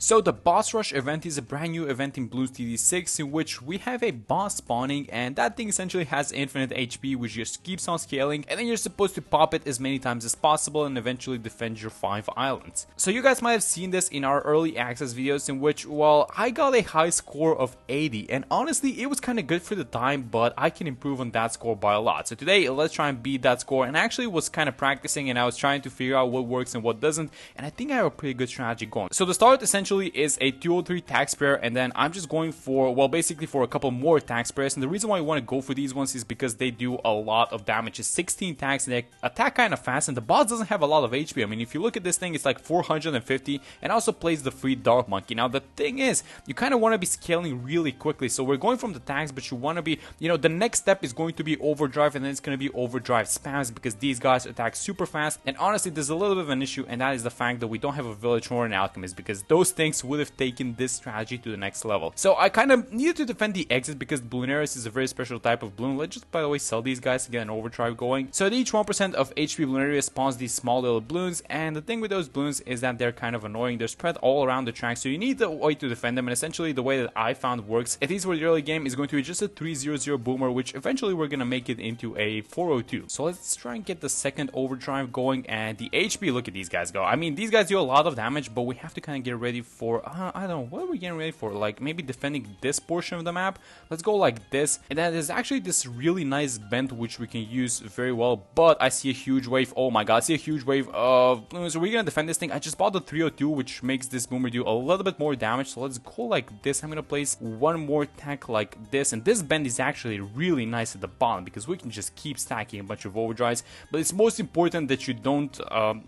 So the Boss Rush event is a brand new event in Bloons TD 6 in which we have a boss spawning, and that thing essentially has infinite HP which just keeps on scaling, and then you're supposed to pop it as many times as possible and eventually defend your 5 islands. So you guys might have seen this in our early access videos in which, well, I got a high score of 80, and honestly it was kind of good for the time, but I can improve on that score by a lot. So today let's try and beat that score, and I actually was kind of practicing and I was trying to figure out what works and what doesn't, and I think I have a pretty good strategy going. So the start essentially is a 203 tax prayer, and then I'm just going for, well, basically for a couple more tax prayers. And the reason why I want to go for these ones is because they do a lot of damage. It's 16 tax and they attack kind of fast, and the boss doesn't have a lot of HP. I mean, if you look at this thing, it's like 450, and also plays the free Dark Monkey. Now the thing is, you kind of want to be scaling really quickly, so we're going from the tax, but you want to be, you know, the next step is going to be overdrive, and then it's going to be overdrive spams because these guys attack super fast. And honestly, there's a little bit of an issue, and that is the fact that we don't have a village nor an alchemist, because those things would have taken this strategy to the next level. So I kind of needed to defend the exit because Bloonarius is a very special type of Bloon. Let's just, by the way, sell these guys to get an overdrive going. So at each 1% of HP, Bloonarius spawns these small little balloons, and the thing with those balloons is that they're kind of annoying. They're spread all around the track, so you need a way to defend them, and essentially the way that I found works, at least for the early game, is going to be just a 300 boomer, which eventually we're going to make it into a 402. So let's try and get the second overdrive going, and the HP, look at these guys go. I mean, these guys do a lot of damage, but we have to kind of get ready for, I don't know, what are we getting ready for? Like maybe defending this portion of the map. Let's go like this, and then there's actually this really nice bend which we can use very well, but I see a huge wave. Oh my god, I see a huge wave of balloons. Are we gonna defend this thing? I just bought the 302, which makes this boomer do a little bit more damage, so let's go like this. I'm gonna place one more attack like this, and this bend is actually really nice at the bottom because we can just keep stacking a bunch of overdrives. But it's most important that you don't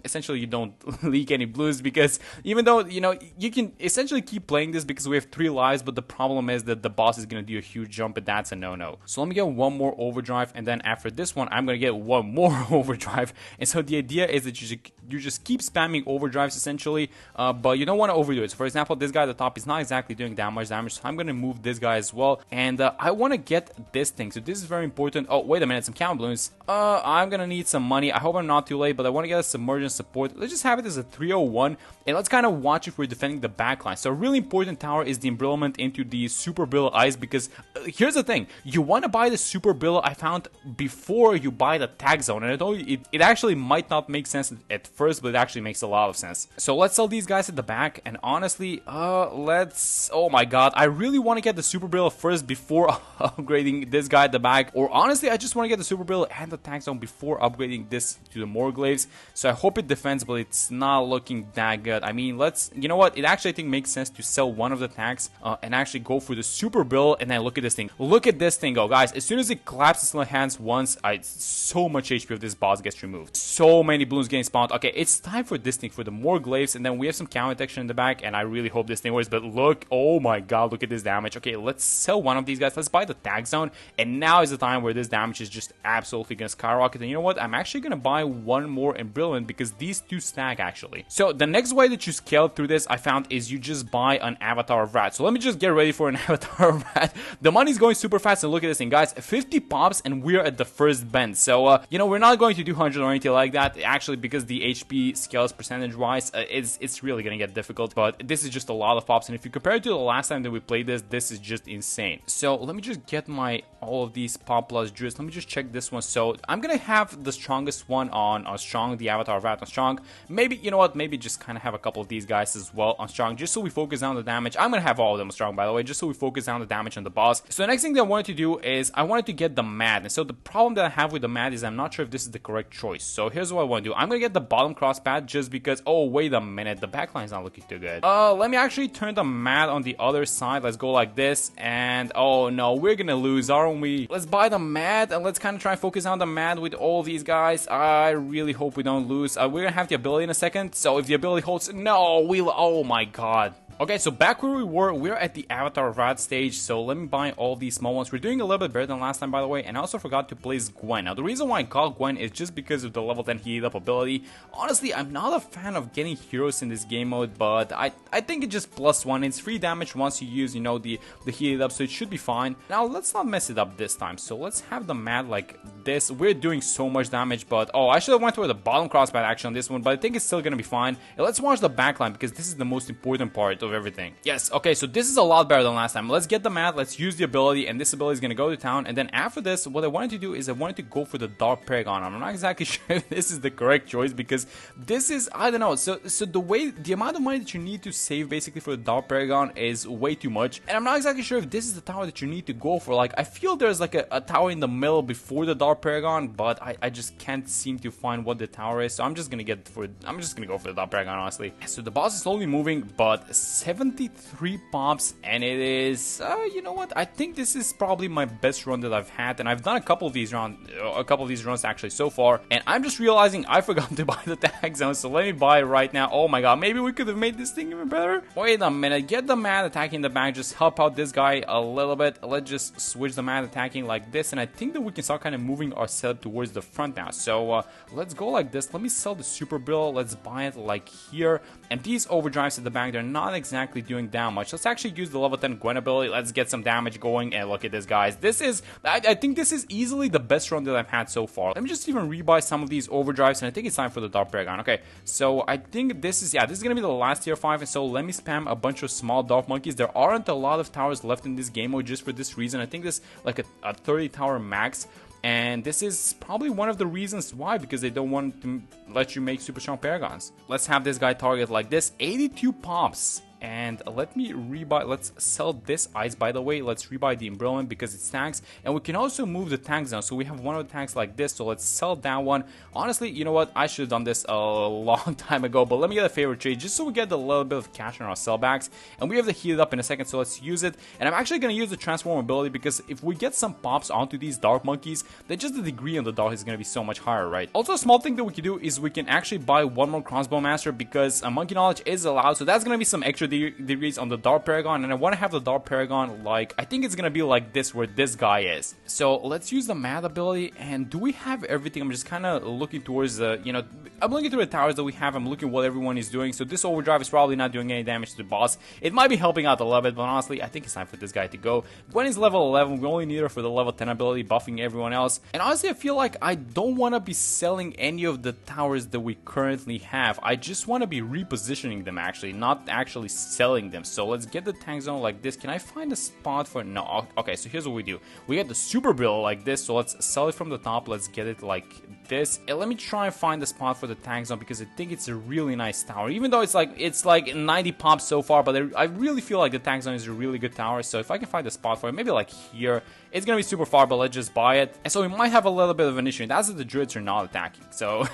essentially you don't leak any blues, because even though, you know, you can essentially keep playing this because we have 3 lives, but the problem is that the boss is going to do a huge jump, and that's a no-no. So let me get one more overdrive, and then after this one I'm going to get one more overdrive. And so the idea is that you just keep spamming overdrives essentially, but you don't want to overdo it. So for example, this guy at the top is not exactly doing that much damage, so I'm going to move this guy as well, and I want to get this thing. So this is very important. Oh, wait a minute, some counter balloons. I'm going to need some money. I hope I'm not too late, but I want to get a submergence support. Let's just have it as a 301, and let's kind of watch if we're defending the backline. So a really important tower is the embrittlement into the super bill ice, because here's the thing, you want to buy the super bill, I found, before you buy the tag zone, and it actually might not make sense at first, but it actually makes a lot of sense. So let's sell these guys at the back, and honestly, let's, oh my god, I really want to get the super bill first before upgrading this guy at the back, or honestly I just want to get the super bill and the tag zone before upgrading this to the more glaives. So I hope it defends, but it's not looking that good. I mean, let's, you know what, it actually I think makes sense to sell one of the tags and actually go for the super bill. And then look at this thing, look at this thing go, guys. As soon as it collapses in the hands once, so much HP of this boss gets removed, so many balloons getting spawned. Okay, it's time for this thing, for the more glaives, and then we have some counter detection in the back, and I really hope this thing works. But look, oh my god, look at this damage. Okay, let's sell one of these guys, let's buy the tag zone, and now is the time where this damage is just absolutely gonna skyrocket. And you know what, I'm actually gonna buy one more embrittlement because these two stack actually. So the next way that you scale through this, I found, is you just buy an avatar of rat. So let me just get ready for an avatar of rat. The money's going super fast, and look at this thing, guys, 50 pops and we're at the first bend. So you know, we're not going to do 100 or anything like that actually, because the HP scales percentage wise, it's really gonna get difficult, but this is just a lot of pops, and if you compare it to the last time that we played this is just insane. So let me just get my all of these pop plus juice. Let me just check this one. So I'm gonna have the strongest one on strong, the avatar of rat on strong. Maybe, you know what, maybe just kind of have a couple of these guys as well on strong, just so we focus on the damage. I'm gonna have all of them strong, by the way, just so we focus on the damage on the boss. So the next thing that I wanted to do is I wanted to get the mad, and so the problem that I have with the mad is I'm not sure if this is the correct choice. So here's what I want to do. I'm gonna get the bottom cross pad just because, oh wait a minute, the backline's not looking too good. Let me actually turn the mad on the other side. Let's go like this, and oh no, we're gonna lose, aren't we? Let's buy the mad, and let's kind of try and focus on the mad with all these guys. I really hope we don't lose. We're gonna have the ability in a second, so if the ability holds, no, we'll, oh my god. Okay, so back where we were, we're at the Avatar Rat stage, so let me buy all these small ones. We're doing a little bit better than last time, by the way, and I also forgot to place Gwen. Now, the reason why I got Gwen is just because of the level 10 heated up ability. Honestly, I'm not a fan of getting heroes in this game mode, but I think it just +1. It's free damage once you use, you know, the heated up, so it should be fine. Now, let's not mess it up this time, so let's have the Mad like this. We're doing so much damage, but oh, I should have went for the bottom crossbar action on this one, but I think it's still gonna be fine. And let's watch the backline because this is the most important part of everything. Yes, okay, so this is a lot better than last time. Let's get the mat, let's use the ability, and this ability is gonna go to town. And then after this, what I wanted to do is I wanted to go for the Dark Paragon. I'm not exactly sure if this is the correct choice because this is, I don't know, so the amount of money that you need to save basically for the Dark Paragon is way too much. And I'm not exactly sure if this is the tower that you need to go for. Like, I feel there's like a tower in the middle before the Dark Paragon, but I just can't seem to find what the tower is. So I'm just gonna go for the Dark Paragon, honestly. So the boss is slowly moving, but 73 pops, and it is, you know what? I think this is probably my best run that I've had, and I've done a couple of these runs actually so far. And I'm just realizing I forgot to buy the tag zone, so let me buy it right now. Oh my god, maybe we could have made this thing even better. Wait a minute, get the man attacking the back, just help out this guy a little bit. Let's just switch the man attacking like this, and I think that we can start kind of moving our setup towards the front now. So let's go like this. Let me sell the super bill. Let's buy it like here. And these overdrives at the back, they're not exactly doing that much. Let's actually use the level 10 Gwen ability. Let's get some damage going. And look at this, guys. This is, I think this is easily the best run that I've had so far. Let me just even rebuy some of these overdrives, and I think it's time for the Dark Paragon. Okay, so I think this is, yeah, this is gonna be the last tier 5. And so let me spam a bunch of small Dark Monkeys. There aren't a lot of towers left in this game mode just for this reason. I think this like a 30 tower max. And this is probably one of the reasons why, because they don't want to let you make super strong paragons. Let's have this guy target like this. 82 pops. And let me rebuy, let's sell this ice, by the way. Let's rebuy the embrittlement because it's tags. And we can also move the tags down. So we have one of the tags like this. So let's sell that one. Honestly, you know what? I should have done this a long time ago. But let me get a favorite trade just so we get a little bit of cash on our sellbacks. And we have to heat it up in a second. So let's use it. And I'm actually going to use the transform ability because if we get some pops onto these dark monkeys, then just the degree on the dark is going to be so much higher, right? Also, a small thing that we can do is we can actually buy one more crossbow master because monkey knowledge is allowed. So that's going to be some extra degrees on the Dark Paragon, and I want to have the Dark Paragon like, I think it's gonna be like this where this guy is. So let's use the mad ability. And do we have everything? I'm just kind of looking towards the, you know, I'm looking through the towers that we have. I'm looking what everyone is doing. So this overdrive is probably not doing any damage to the boss. It might be helping out a little bit, but honestly I think it's time for this guy to go. Gwen is level 11. We only need her for the level 10 ability, buffing everyone else. And honestly, I feel like I don't want to be selling any of the towers that we currently have. I just want to be repositioning them, actually, not actually selling them. So let's get the tank zone like this. Can I find a spot for, no, okay, so here's what we do. We get the super bill like this, so let's sell it from the top. Let's get it like this, and let me try and find the spot for the tank zone because I think it's a really nice tower, even though it's like 90 pops so far, but I really feel like the tank zone is a really good tower. So if I can find a spot for it, maybe like here, it's gonna be super far, but let's just buy it. And so we might have a little bit of an issue, and that's if the druids are not attacking. So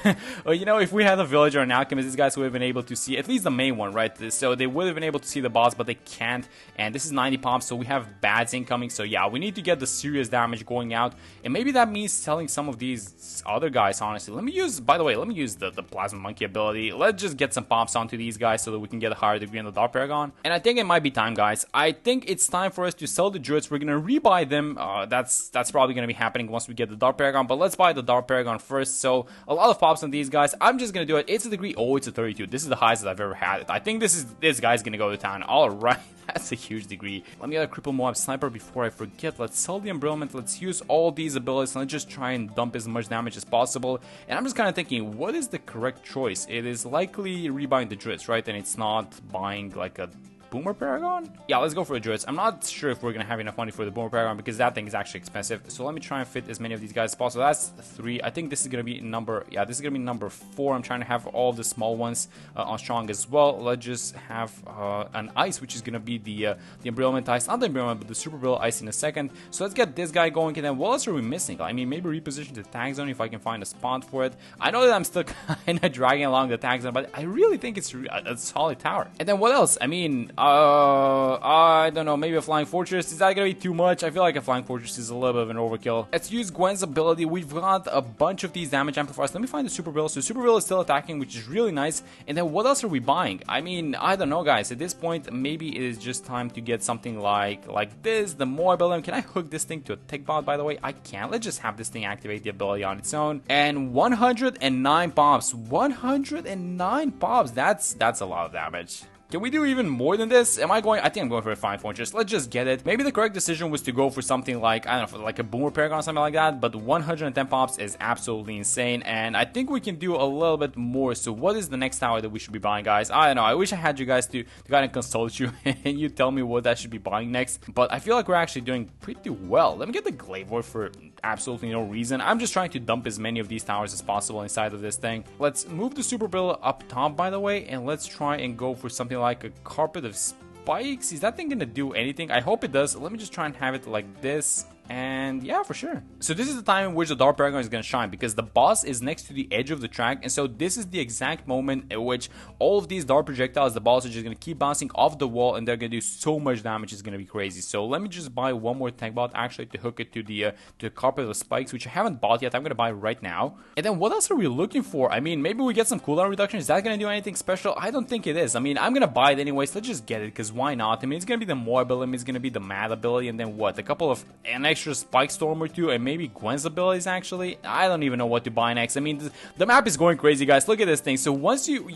you know, if we had a villager or an alchemist, these guys would have been able to see at least the main one, right? So they would have been able to see the boss, but they can't. And this is 90 pops, so we have bads incoming. So yeah, we need to get the serious damage going out, and maybe that means selling some of these other guys. Honestly, let me use, by the way, let me use the plasma monkey ability. Let's just get some pops onto these guys so that we can get a higher degree on the Dark Paragon. And I think it might be time, guys. I think it's time for us to sell the druids. We're gonna rebuy them. That's probably gonna be happening once we get the Dark Paragon, but let's buy the Dark Paragon first. So a lot of pops on these guys. I'm just gonna do it. It's a degree. Oh, it's a 32. This is the highest that I've ever had. I think this guy's gonna go to town. All right. That's a huge degree. Let me get a cripple Moab sniper before I forget. Let's sell the embrittlement. Let's use all these abilities, and let's just try and dump as much damage as possible. And I'm just kind of thinking, what is the correct choice? It is likely rebuying the druids, right? And it's not buying like a Boomer Paragon? Yeah, let's go for the druids. I'm not sure if we're gonna have enough money for the Boomer Paragon because that thing is actually expensive. So let me try and fit as many of these guys as possible. That's 3. I think this is gonna be number, yeah, this is gonna be number 4. I'm trying to have all the small ones on strong as well. Let's just have an ice, which is gonna be the embrittlement ice, not the embrittlement, but the super bill ice in a second. So let's get this guy going, and then what else are we missing? I mean, maybe reposition the tag zone if I can find a spot for it. I know that I'm still kind of dragging along the tag zone, but I really think it's a solid tower. And then what else? I mean, I don't know, maybe a flying fortress. Is that gonna be too much? I feel like a flying fortress is a little bit of an overkill. Let's use Gwen's ability. We've got a bunch of these damage amplifiers. Let me find the super bill. So super bill is still attacking, which is really nice. And then what else are we buying? I mean, I don't know, guys. At this point, maybe it is just time to get something like this, the more ability. Can I hook this thing to a tick bot, by the way? I can't. Let's just have this thing activate the ability on its own. And 109 pops. 109 pops. That's a lot of damage. Can we do even more than this? I think I'm going for a Fine Fortress. Let's just get it. Maybe the correct decision was to go for something like, I don't know, like a Boomer Paragon or something like that, but 110 pops is absolutely insane, and I think we can do a little bit more. So what is the next tower that we should be buying, guys? I don't know. I wish I had you guys to kind of consult you and you tell me what I should be buying next, but I feel like we're actually doing pretty well. Let me get the Glaive for absolutely no reason. I'm just trying to dump as many of these towers as possible inside of this thing. Let's move the Super Bill up top, by the way, and let's try and go for something like a Carpet of Spikes. Is that thing gonna do anything? I hope it does. Let me just try and have it like this. And yeah, for sure. So this is the time in which the Dart Paragon is going to shine, because the boss is next to the edge of the track, and so this is the exact moment in which all of these dart projectiles, the balls, are just going to keep bouncing off the wall, and they're going to do so much damage. It's going to be crazy. So let me just buy one more tank bot actually to hook it to the Carpet of Spikes, which I haven't bought yet. I'm going to buy right now. And then what else are we looking for? I mean, maybe we get some cooldown reduction. Is that going to do anything special? I don't think it is. I mean, I'm going to buy it anyways. Let's just get it, because why not? I mean, it's going to be the Moore ability, it's going to be the Mad ability, and then what? An extra Spike Storm or two, and maybe Gwen's abilities. Actually, I don't even know what to buy next. I mean, the map is going crazy, guys. Look at this thing. So once you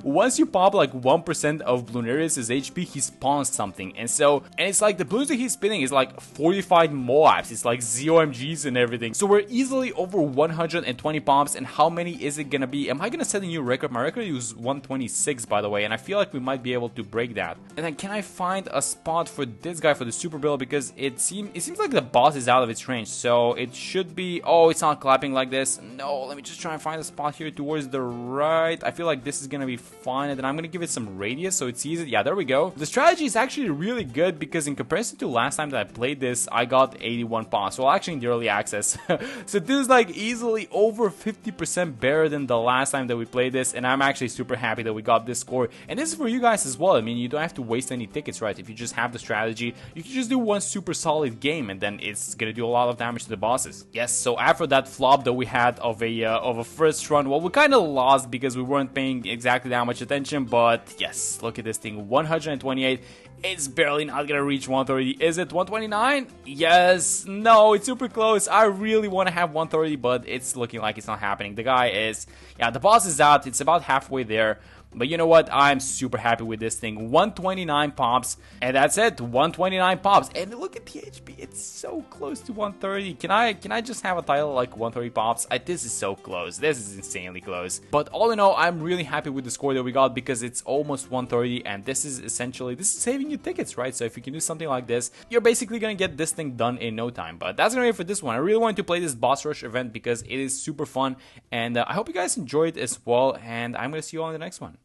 once you pop like 1% of Bloonarius' HP, he spawns something, and it's like the balloons that he's spinning is like 45 Moabs. It's like ZOMGs and everything. So we're easily over 120 pops. And how many is it gonna be? Am I gonna set a new record? My record is 126, by the way, and I feel like we might be able to break that. And then can I find a spot for this guy for the Super Bill, because it seems like the boss is out of its range, so it should be. Oh, it's not clapping like this. No, let me just try and find a spot here towards the right. I feel like this is gonna be fine, and then I'm gonna give it some radius so it's easy. Yeah, there we go. The strategy is actually really good, because in comparison to last time that I played this, I got 81 pops. Well, actually in the early access. So this is like easily over 50% better than the last time that we played this, and I'm actually super happy that we got this score. And this is for you guys as well. I mean, you don't have to waste any tickets, right? If you just have the strategy, you can just do one super solid game, and then it's gonna do a lot of damage to the bosses. Yes, so after that flop that we had of a first run, well, we kind of lost because we weren't paying exactly that much attention, but yes, look at this thing, 128. It's barely not gonna reach 130. Is it 129? Yes. No, it's super close. I really want to have 130, but it's looking like it's not happening. The boss is out. It's about halfway there. But you know what? I'm super happy with this thing. 129 pops, and that's it. 129 pops, and look at the HP. It's so close to 130. Can I just have a title like 130 pops? This is so close. This is insanely close. But all in all, I'm really happy with the score that we got, because it's almost 130, and this is saving you tickets, right? So if you can do something like this, you're basically gonna get this thing done in no time. But that's gonna be it for this one. I really wanted to play this boss rush event because it is super fun, and I hope you guys enjoyed as well. And I'm gonna see you all in the next one.